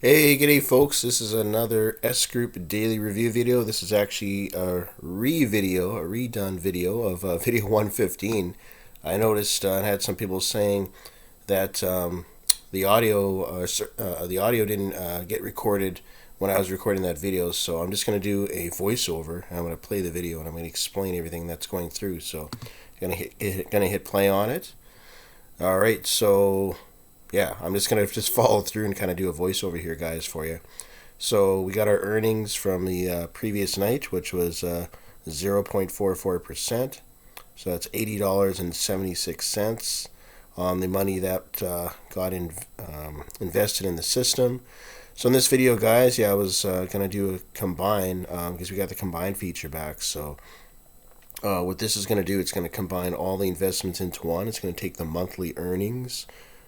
Hey, g'day folks. This is another S Group daily review video. This is actually a redone video of video 115. I noticed and had some people saying that the audio didn't get recorded when I was recording that video. So I'm just going to do a voiceover. I'm going to play the video and I'm going to explain everything that's going through. So I'm going to hit play on it. All right. So yeah, I'm just gonna follow through and kind of do a voiceover here, guys, for you. So we got our earnings from the previous night, which was 0.44%. So that's $80.76 on the money that invested in the system. So in this video, guys, I was gonna do a combine because we got the combine feature back. So what this is gonna do, it's gonna combine all the investments into one. It's gonna take the monthly earnings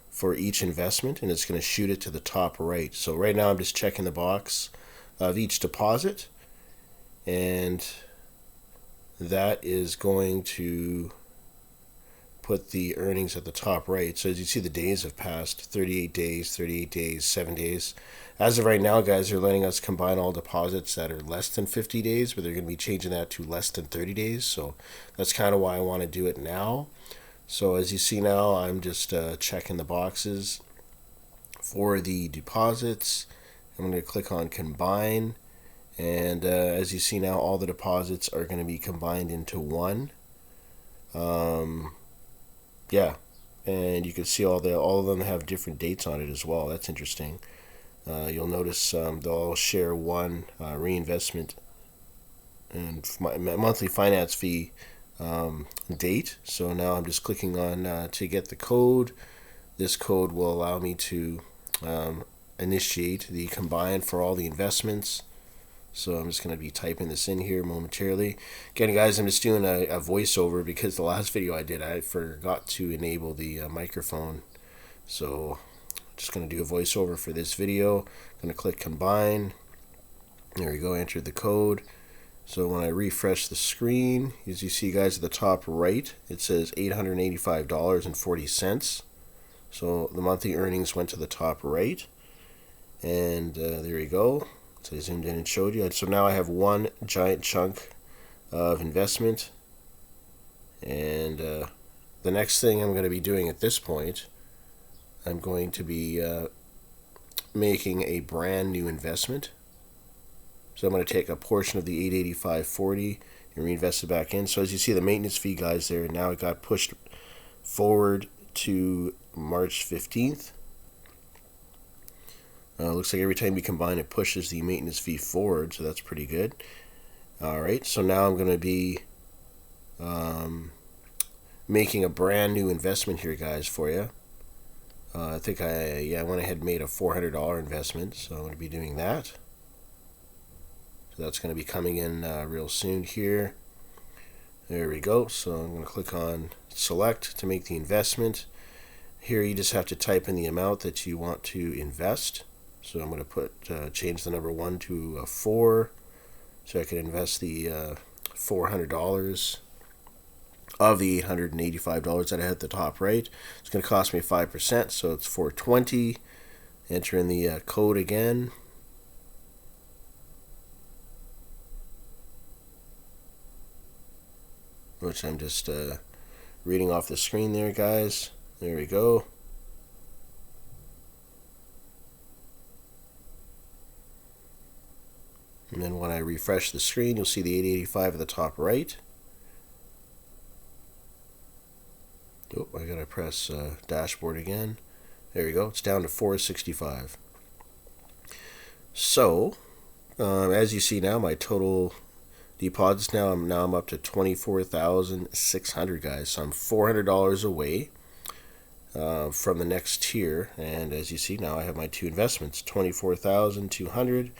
for each investment and it's going to shoot it to the top right. So right now I'm just checking the box of each deposit, and that is going to put the earnings at the top right. So as you see, the days have passed: 38 days, 7 days. As of right now, guys, they're letting us combine all deposits that are less than 50 days, but they're going to be changing that to less than 30 days. So that's kind of why I want to do it now. So as you see now, I'm just checking the boxes for the deposits. I'm going to click on combine, and as you see now, all the deposits are going to be combined into one. Yeah, and you can see all of them have different dates on it as well. That's interesting. You'll notice they'll all share one reinvestment and monthly finance fee date. So now I'm just clicking on to get the code. This code will allow me to initiate the combine for all the investments. So I'm just going to be typing this in here momentarily. Again, guys, I'm just doing a voiceover because the last video I did, I forgot to enable the microphone. So I'm just going to do a voiceover for this video. I'm going to click combine. There we go, enter the code. So when I refresh the screen, as you see, guys, at the top right, it says $885.40. So the monthly earnings went to the top right. And there you go. So I zoomed in and showed you. So now I have one giant chunk of investment. And the next thing I'm going to be doing at this point, I'm going to be making a brand new investment. So I'm going to take a portion of the $885.40 and reinvest it back in. So as you see, the maintenance fee, guys, there, now it got pushed forward to March 15th. Looks like every time you combine, it pushes the maintenance fee forward, so that's pretty good. All right, so now I'm going to be making a brand new investment here, guys, for you. I think I went ahead and made a $400 investment, so I'm going to be doing that. So that's going to be coming in real soon here. There we go. So I'm going to click on select to make the investment. Here you just have to type in the amount that you want to invest. So I'm going to change the number 1 to a 4, so I can invest the $400 of the $885 that I had at the top right. It's going to cost me 5%, so it's $420. Enter in the code again. Which I'm just reading off the screen there, guys. There we go. And then when I refresh the screen, you'll see the 885 at the top right. Oh, I gotta press dashboard again. There we go. It's down to 465. So, as you see now, my total deposits now I'm up to 24,600, guys. So I'm $400 away from the next tier, and as you see now, I have my two investments, 24,200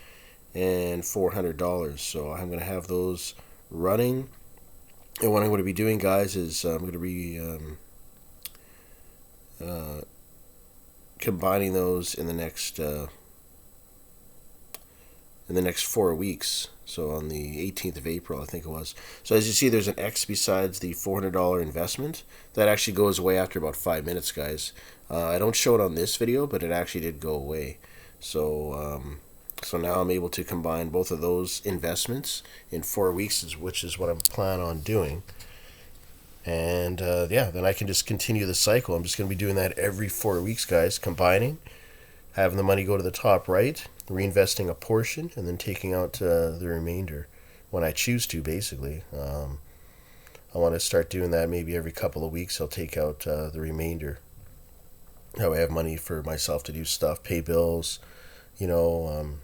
and $400. So I'm going to have those running, and what I'm going to be doing, guys, is I'm going to be combining those in the next 4 weeks. So on the 18th of April, I think it was. So as you see, there's an X besides the $400 investment. That actually goes away after about 5 minutes, guys. I don't show it on this video, but it actually did go away. So now I'm able to combine both of those investments in 4 weeks, which is what I'm planning on doing. And yeah, then I can just continue the cycle. I'm just going to be doing that every 4 weeks, guys, combining, having the money go to the top right, reinvesting a portion, and then taking out the remainder when I choose to, basically. I want to start doing that maybe every couple of weeks. I'll take out the remainder. That way I have money for myself to do stuff, pay bills, you know,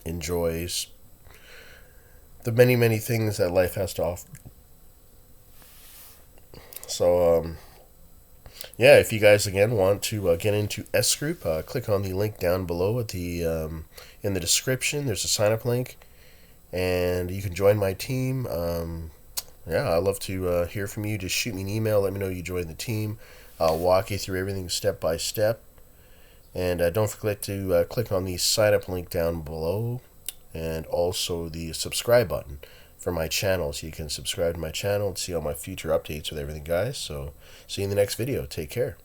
enjoy the many, many things that life has to offer. So, yeah, if you guys again want to get into S Group, click on the link down below at the in the description. There's a sign up link, and you can join my team. Yeah, I'd love to hear from you. Just shoot me an email. Let me know you joined the team. I'll walk you through everything step by step. And don't forget to click on the sign up link down below, and also the subscribe button for my channel, so you can subscribe to my channel and see all my future updates with everything, guys. So see you in the next video. Take care.